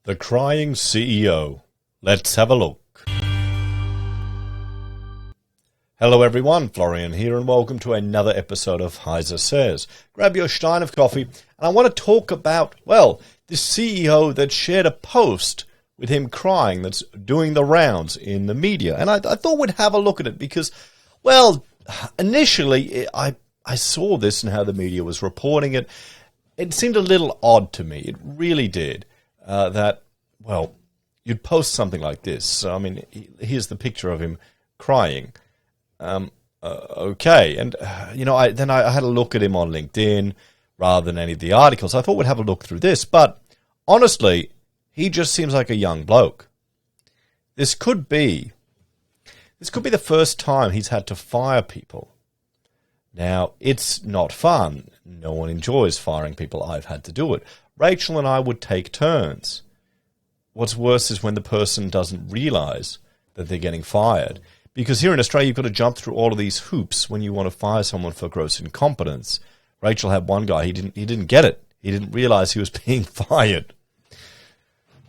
The Crying CEO. Let's have a look. Hello everyone, Florian here, and welcome to another episode of Heiser Says. Grab your stein of coffee, and I want to talk about, this CEO that shared a post with him crying that's doing the rounds in the media. And I thought we'd have a look at it because, initially I saw this and how the media was reporting it. It seemed a little odd to me. It really did. You'd post something like this. So, here's the picture of him crying. Okay. And, I had a look at him on LinkedIn rather than any of the articles. I thought we'd have a look through this. But honestly, he just seems like a young bloke. This could be the first time he's had to fire people. Now, it's not fun. No one enjoys firing people. I've had to do it. Rachel and I would take turns. What's worse is when the person doesn't realize that they're getting fired. Because here in Australia, you've got to jump through all of these hoops when you want to fire someone for gross incompetence. Rachel had one guy, he didn't get it. He didn't realize he was being fired.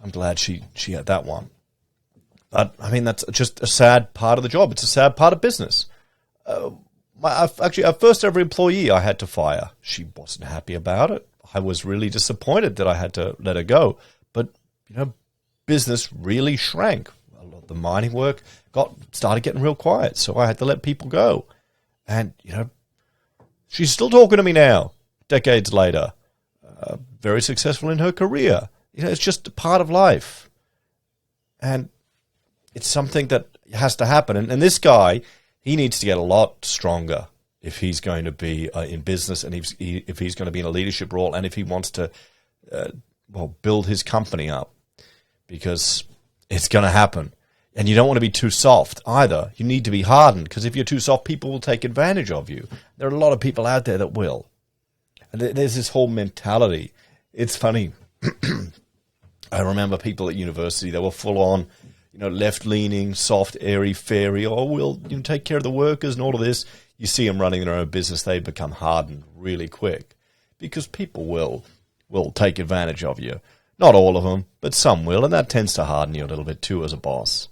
I'm glad she had that one. But, that's just a sad part of the job. It's a sad part of business. Our first ever employee I had to fire. She wasn't happy about it. I was really disappointed that I had to let her go. But, business really shrank. A lot of the mining work started getting real quiet, so I had to let people go. And, she's still talking to me now, decades later. Very successful in her career. It's just a part of life. And it's something that has to happen. And this guy, he needs to get a lot stronger if he's going to be in business and if he's going to be in a leadership role and if he wants to build his company up, because it's going to happen. And you don't want to be too soft either. You need to be hardened, because if you're too soft, people will take advantage of you. There are a lot of people out there that will. And there's this whole mentality. It's funny. I remember people at university, they were full on, left-leaning, soft, airy-fairy, we'll take care of the workers and all of this. You see them running their own business, they become hardened really quick because people will take advantage of you. Not all of them, but some will, and that tends to harden you a little bit too as a boss.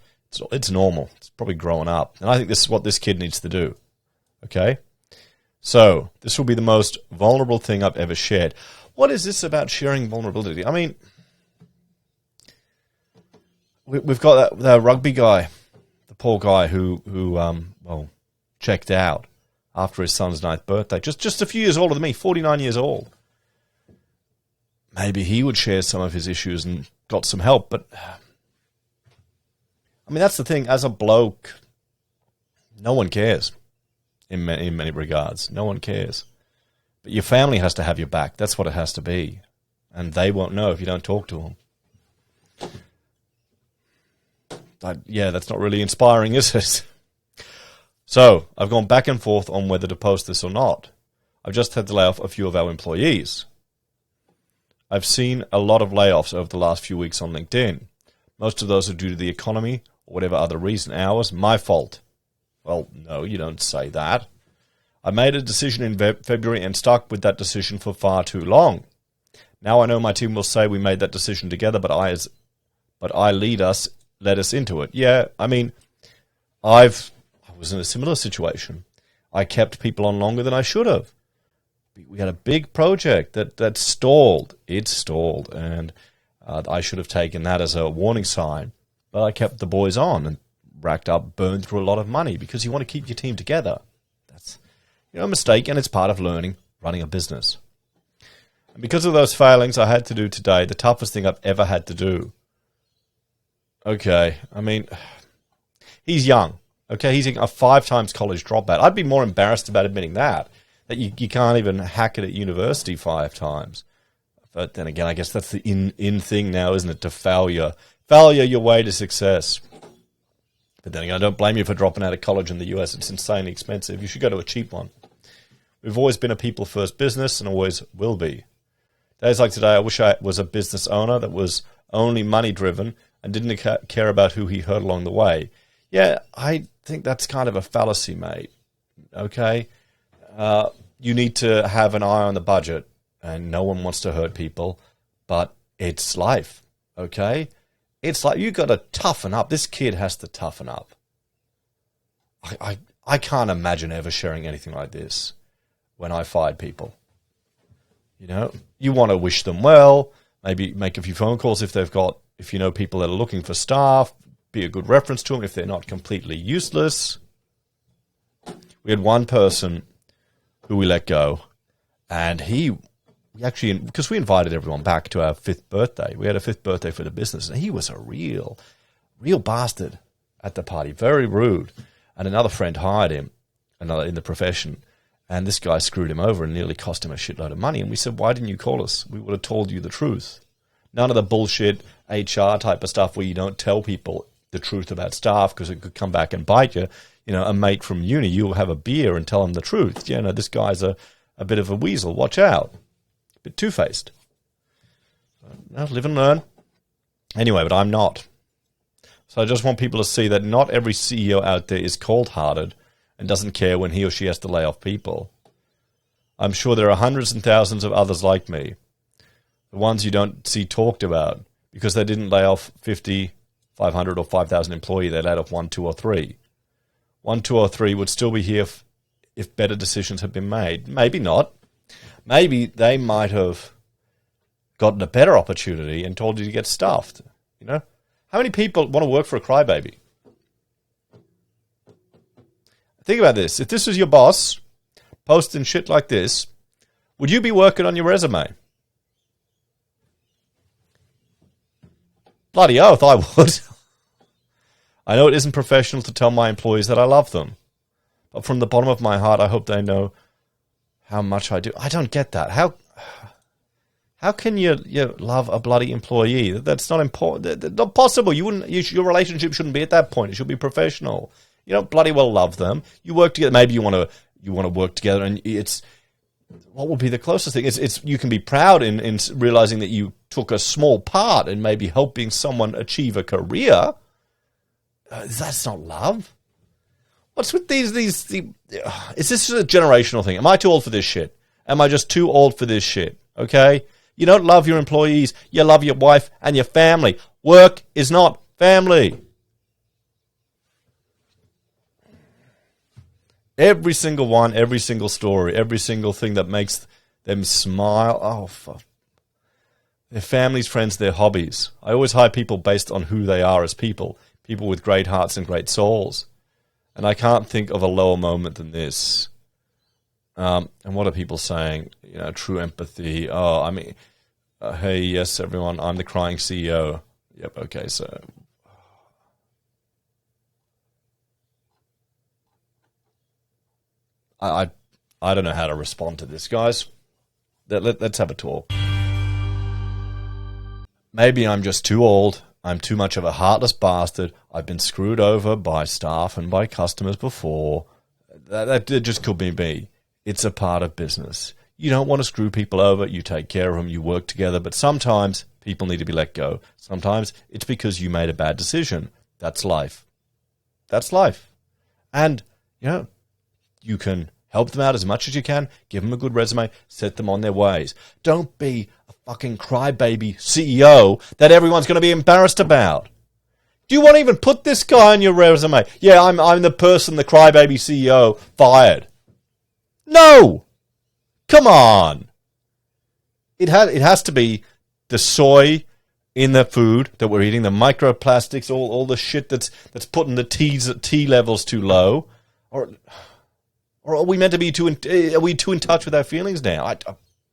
It's normal. It's probably growing up. And I think this is what this kid needs to do. Okay? So, this will be the most vulnerable thing I've ever shared. What is this about sharing vulnerability? We've got that rugby guy, the poor guy who checked out after his son's 9th birthday. Just a few years older than me, 49 years old. Maybe he would share some of his issues and got some help. But, that's the thing. As a bloke, no one cares in many regards. No one cares. But your family has to have your back. That's what it has to be. And they won't know if you don't talk to them. That's not really inspiring, is it? So, I've gone back and forth on whether to post this or not. I've just had to lay off a few of our employees. I've seen a lot of layoffs over the last few weeks on LinkedIn. Most of those are due to the economy or whatever other reason. Ours, my fault. Well, no, you don't say that. I made a decision in February and stuck with that decision for far too long. Now I know my team will say we made that decision together, but I led us into it. Yeah, I was in a similar situation. I kept people on longer than I should have. We had a big project that stalled. It stalled, and I should have taken that as a warning sign. But I kept the boys on and burned through a lot of money because you want to keep your team together. That's a mistake, and it's part of learning, running a business. And because of those failings, I had to do today the toughest thing I've ever had to do. Okay, he's young. Okay, he's a 5 times college dropout. I'd be more embarrassed about admitting that you can't even hack it at university 5 times. But then again, I guess that's the in thing now, isn't it? To failure your way to success. But then again, I don't blame you for dropping out of college in the US. It's insanely expensive. You should go to a cheap one. We've always been a people-first business and always will be. Days like today, I wish I was a business owner that was only money-driven and didn't care about who he hurt along the way. Yeah, I think that's kind of a fallacy, mate. Okay? You need to have an eye on the budget, and no one wants to hurt people, but it's life. Okay? It's like you got to toughen up. This kid has to toughen up. I can't imagine ever sharing anything like this when I fired people. You know, you want to wish them well, maybe make a few phone calls if you know people that are looking for staff, be a good reference to them if they're not completely useless. We had one person who we let go, and because we invited everyone back to our 5th birthday. We had a 5th birthday for the business, and he was a real bastard at the party, very rude. And another friend hired him, another in the profession, and this guy screwed him over and nearly cost him a shitload of money. And we said, why didn't you call us? We would have told you the truth. None of the bullshit HR type of stuff where you don't tell people the truth about staff because it could come back and bite you. You know, a mate from uni, you'll have a beer and tell him the truth. You know, this guy's a bit of a weasel. Watch out. A bit two-faced. Live and learn. Anyway, but I'm not. So I just want people to see that not every CEO out there is cold-hearted and doesn't care when he or she has to lay off people. I'm sure there are hundreds and thousands of others like me, the ones you don't see talked about, because they didn't lay off 50, 500 or 5,000 employees. They laid off 1, 2 or 3. 1, 2 or 3 would still be here if better decisions had been made. Maybe not. Maybe they might have gotten a better opportunity and told you to get stuffed. You know, how many people want to work for a crybaby? Think about this. If this was your boss posting shit like this, would you be working on your resume? Bloody oath, I would. I know it isn't professional to tell my employees that I love them, but from the bottom of my heart, I hope they know how much I do. I don't get that. How can you love a bloody employee? That's not important. That's not possible. Your relationship shouldn't be at that point. It should be professional. You don't bloody well love them. You work together. Maybe you want to work together, and it's what would be the closest thing? It's you can be proud in realizing that you took a small part in maybe helping someone achieve a career. That's not love. What's with these? Is this a generational thing? Am I too old for this shit? Am I just too old for this shit? Okay? You don't love your employees. You love your wife and your family. Work is not family. Every single one, every single story, every single thing that makes them smile. Oh, fuck. Their families, friends, their hobbies. I always hire people based on who they are as people. People with great hearts and great souls. And I can't think of a lower moment than this. And what are people saying? You know, true empathy. Oh, I mean, hey, yes, everyone, I'm the crying CEO. Yep, okay, so... I don't know how to respond to this, guys. Let's have a talk. Maybe I'm just too old. I'm too much of a heartless bastard. I've been screwed over by staff and by customers before. That just could be me. It's a part of business. You don't want to screw people over. You take care of them. You work together. But sometimes people need to be let go. Sometimes it's because you made a bad decision. That's life. That's life. And, you know, you can help them out as much as you can. Give them a good resume. Set them on their ways. Don't be a fucking crybaby CEO that everyone's going to be embarrassed about. Do you want to even put this guy on your resume? Yeah, I'm the person, the crybaby CEO, fired. No! Come on! It has to be the soy in the food that we're eating, the microplastics, all the shit that's putting the T levels too low. Or are we meant to be are we too in touch with our feelings now?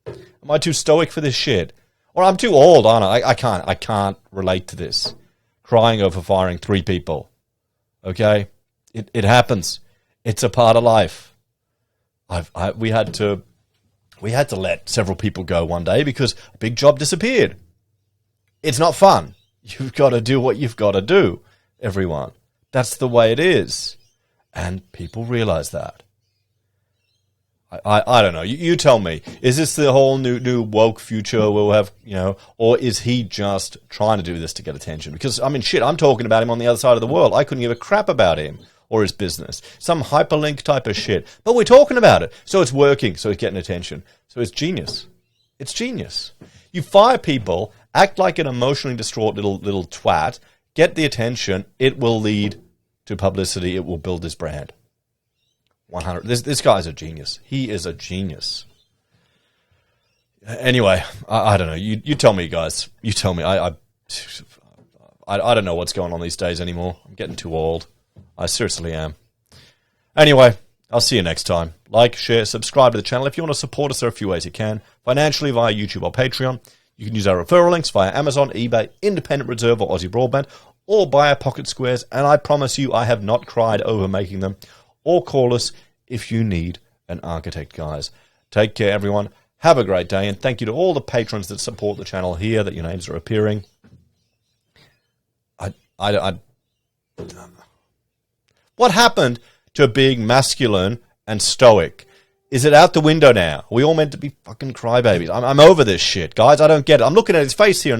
Am I too stoic for this shit? Or I'm too old, aren't I? I can't relate to this. Crying over firing 3 people. Okay? It happens. It's a part of life. We had to let several people go one day because a big job disappeared. It's not fun. You've got to do what you've got to do, everyone. That's the way it is. And people realize that. I don't know. You tell me. Is this the whole new woke future where we'll have, you know, or is he just trying to do this to get attention? Because, I mean, shit, I'm talking about him on the other side of the world. I couldn't give a crap about him or his business. Some hyperlink type of shit. But we're talking about it. So it's working. So it's getting attention. So it's genius. It's genius. You fire people Act like an emotionally distraught little twat. Get the attention. It will lead to publicity. It will build his brand. 100. This guy's a genius. He is a genius. Anyway, I don't know. You tell me, guys. You tell me. I don't know what's going on these days anymore. I'm getting too old. I seriously am. Anyway, I'll see you next time. Like, share, subscribe to the channel. If you want to support us, there are a few ways you can. Financially via YouTube or Patreon. You can use our referral links via Amazon, eBay, Independent Reserve or Aussie Broadband, or buy our pocket squares, and I promise you I have not cried over making them. Or call us if you need an architect, guys. Take care, everyone. Have a great day, and thank you to all the patrons that support the channel here, that your names are appearing. What happened to being masculine and stoic? Is it out the window now? Are we all meant to be fucking crybabies? I'm over this shit, guys. I don't get it. I'm looking at his face here in the